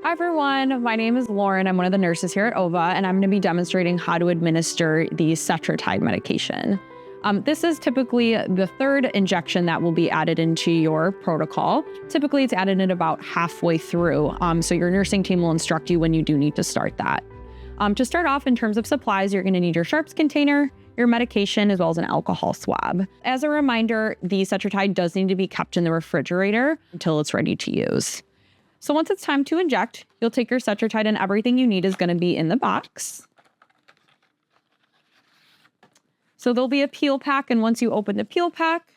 Hi everyone, my name is Lauren. I'm one of the nurses here at OVA, and I'm going to be demonstrating how to administer the Cetrotide medication. This is typically the third injection that will be added into your protocol. Typically, it's added in about halfway through, so your nursing team will instruct you when you do need to start that. To start off, in terms of supplies, you're going to need your sharps container, your medication, as well as an alcohol swab. As a reminder, the Cetrotide does need to be kept in the refrigerator until it's ready to use. So once it's time to inject, you'll take your Cetrotide, and everything you need is going to be in the box. So there'll be a peel pack, and once you open the peel pack,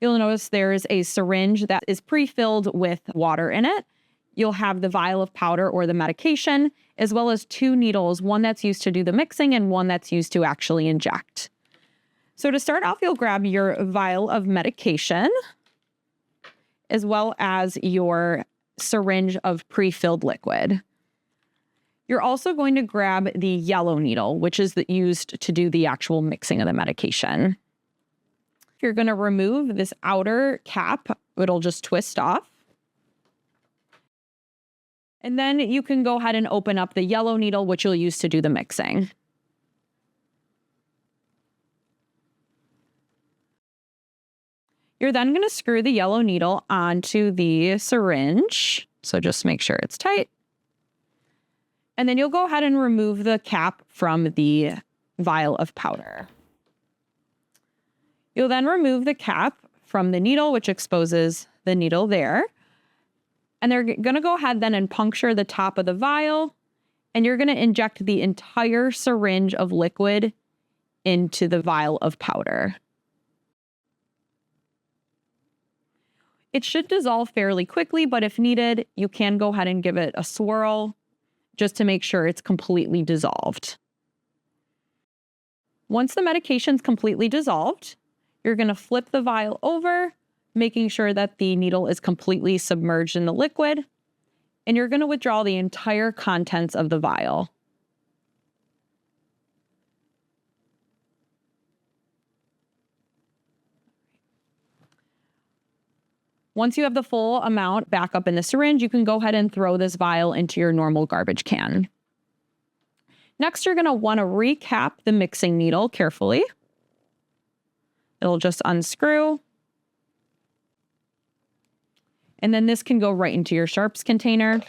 you'll notice there's a syringe that is pre-filled with water in it. You'll have the vial of powder or the medication, as well as 2 needles, one that's used to do the mixing and one that's used to actually inject. So to start off, you'll grab your vial of medication, as well as your syringe of pre-filled liquid. You're also going to grab the yellow needle, which is used to do the actual mixing of the medication. You're going to remove this outer cap. It'll just twist off. And then you can go ahead and open up the yellow needle, which you'll use to do the mixing. You're then going to screw the yellow needle onto the syringe. So just make sure it's tight. And then you'll go ahead and remove the cap from the vial of powder. You'll then remove the cap from the needle, which exposes the needle there. And they're going to go ahead then and puncture the top of the vial. And you're going to inject the entire syringe of liquid into the vial of powder. It should dissolve fairly quickly, but if needed, you can go ahead and give it a swirl just to make sure it's completely dissolved. Once the medication's completely dissolved, you're going to flip the vial over, making sure that the needle is completely submerged in the liquid, and you're going to withdraw the entire contents of the vial. Once you have the full amount back up in the syringe, you can go ahead and throw this vial into your normal garbage can. Next, you're going to want to recap the mixing needle carefully. It'll just unscrew. And then this can go right into your sharps container.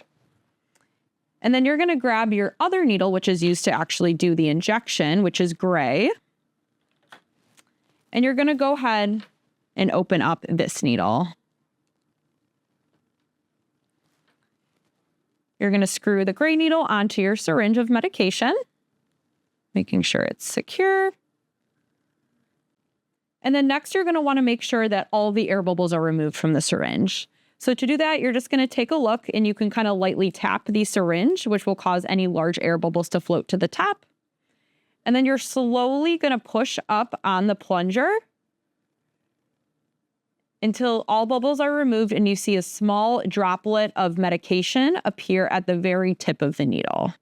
And then you're going to grab your other needle, which is used to actually do the injection, which is gray. And you're going to go ahead and open up this needle. You're going to screw the gray needle onto your syringe of medication, making sure it's secure. And then next, you're going to want to make sure that all the air bubbles are removed from the syringe. So to do that, you're just going to take a look, and you can kind of lightly tap the syringe, which will cause any large air bubbles to float to the top. And then you're slowly going to push up on the plunger until all bubbles are removed and you see a small droplet of medication appear at the very tip of the needle.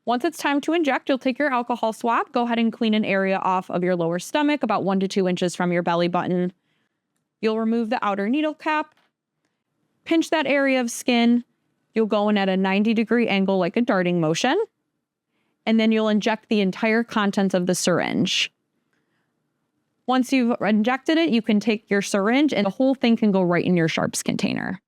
Once it's time to inject, you'll take your alcohol swab, go ahead and clean an area off of your lower stomach, about 1 to 2 inches from your belly button. You'll remove the outer needle cap, pinch that area of skin. You'll go in at a 90-degree angle like a darting motion, and then you'll inject the entire contents of the syringe. Once you've injected it, you can take your syringe and the whole thing can go right in your sharps container.